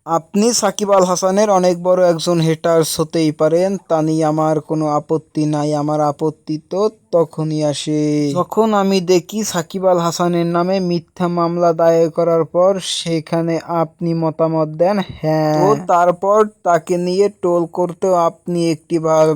আপনি সাকিব আল হাসানের অনেক বড় একজন হেটার্স হতেই পারেন, তা নিয়ে আমার কোনো আপত্তি নাই। আমার আপত্তি তো তখনই আসে যখন আমি দেখি সাকিব আল হাসানের নামে মিথ্যা মামলা দায়ের করার পর সেখানে আপনি মতামত দেন হ্যাঁ, তো তারপর তাকে নিয়ে টোল করতেও আপনি একটি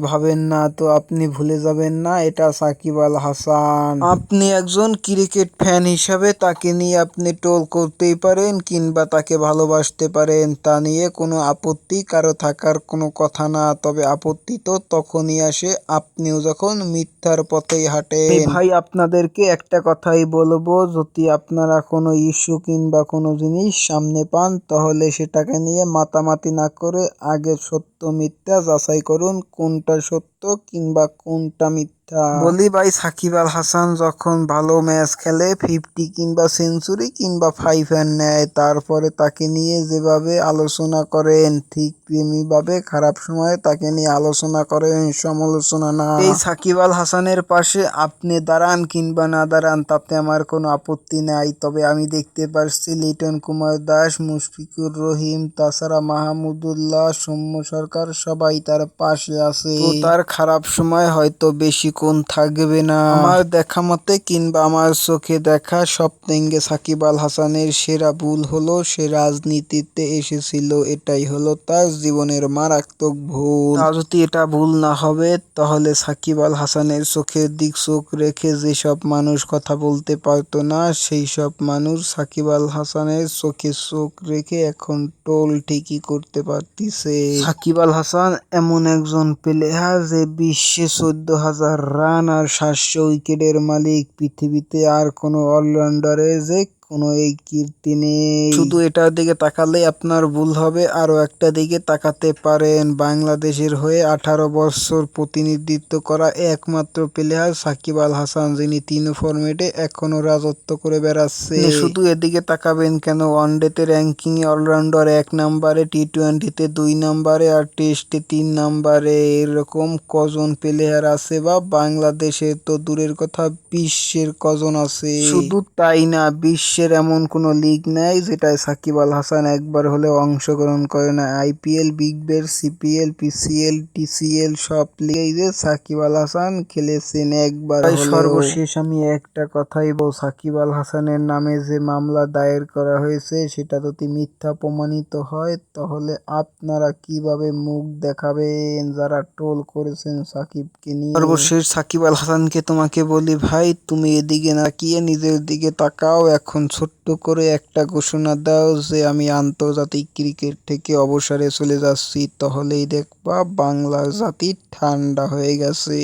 ভাবেন না। তো আপনি ভুলে যাবেন না এটা সাকিব আল হাসান। আপনি একজন ক্রিকেট ফ্যান হিসাবে তাকে নিয়ে আপনি টোল করতেই পারেন কিংবা তাকে ভালোবাসতে পারেন, তা নিয়ে কোনো আপত্তি কারো থাকার কোনো কথা না। তবে আপত্তি তো তখনই আসে আপনিও যখন মিথ্যার পথেই হাঁটেন। ভাই আপনাদেরকে একটা কথাই বলবো, যদি আপনারা কোনো ইস্যু কিংবা কোনো জিনিস সামনে পান তাহলে সেটাকে নিয়ে মাতামাতি না করে আগে সত্য মিথ্যা যাচাই করুন, কোনটা সত্য কিংবা কোনটা মিথ্যা। বলি ভাই, সাকিব আল হাসান যখন ভালো ম্যাচ খেলে 50 কিংবা সেঞ্চুরি কিংবা 5 নেয়, তারপরে তাকে নিয়ে যেভাবে আলোচনা করেন ঠিক তেমনিভাবে খারাপ সময়ে তাকে নিয়ে আলোচনা করেন, সমালোচনা না। এই সাকিব আল হাসানের পাশে আপনি দাঁড়ান কিংবা না দাঁড়ান তাতে আমার কোনো আপত্তি নাই। তবে আমি দেখতে পারছি লিটন কুমার দাস, মুশফিকুর রহিম, তাছাড়া মাহমুদুল্লাহ, সৌম্য সরকার সবাই তার পাশে আছে। তো তার খারাপ সময় হয়তো বেশিক্ষণ থাকবে না। আমার দেখা মতে কিংবা আমার চোখে দেখা সবথেকে সাকিব আল হাসানের সেরা ভুল হলো সে রাজনীতিতে এসেছিল। এটাই হলো তার জীবনের মারাত্মক ভুল। তা যদি এটা ভুল না হবে তাহলে সাকিব আল হাসানের চোখের দিক চোখ রেখে যেসব মানুষ কথা বলতে পারতো না সেই সব মানুষ সাকিব আল হাসানের চোখে চোখ রেখে এখন টোল ঠিকই করতে পারতিছে। সাকিব আল হাসান এমন একজন প্লেয়ার যে বিশ্বে 14,000 রান আর 700 উইকেটের মালিক। পৃথিবীতে আর কোনো অলরাউন্ডারের যে কোনো এই কীর্তি নেই। শুধু এটার দিকে তাকালেই আপনার ভুল হবে, আরও একটা দিকে তাকাতে পারেন। বাংলাদেশের হয়ে 18 বছর প্রতিনিধিত্ব করা একমাত্র প্লেয়ার সাকিব আল হাসান, যিনি 3 ফরম্যাটে এখনো রাজত্ব করে বেড়াচ্ছে। শুধু এদিকে তাকাবেন কেন, ওয়ানডেতে র্যাঙ্কিংয়ে অলরাউন্ডার 1 নম্বরে, টি-20তে 2 নম্বরে আর টেস্টে 3 নম্বরে। এরকম কজন প্লেয়ার আছে বা বাংলাদেশের তো দূরের কথা বিশ্বের কজন আছে। শুধু তাই না, বিশ্বের এমন কোনো লিগ নাই যেটায় সাকিব আল হাসান একবার হলেও অংশগ্রহণ করে না। IPL, Big Bash, CPL, PCL, TCL সব লিগেই যে সাকিব আল হাসান খেলেছেন একবার হলেও। সর্বশেষ আমি একটা কথাই বলবো, সাকিব আল হাসানের নামে যে মামলা দায়ের করা হয়েছে সেটা যদি মিথ্যা প্রমাণিত হয় তাহলে আপনারা কিভাবে মুখ দেখাবেন যারা টোল করেছেন সাকিবকে নিয়ে। সর্বশেষ সাকিব আল হাসানকে তোমাকে বলি ভাই, তুমি এদিকে না তাকিয়ে নিজের দিকে তাকাও। এখন ছোট্ট করে একটা ঘোষণা দাও যে আমি আন্তর্জাতিক ক্রিকেট থেকে অবসরে চলে যাচ্ছি, তাহলেই দেখবা বাংলার জাতি ঠান্ডা হয়ে গেছে।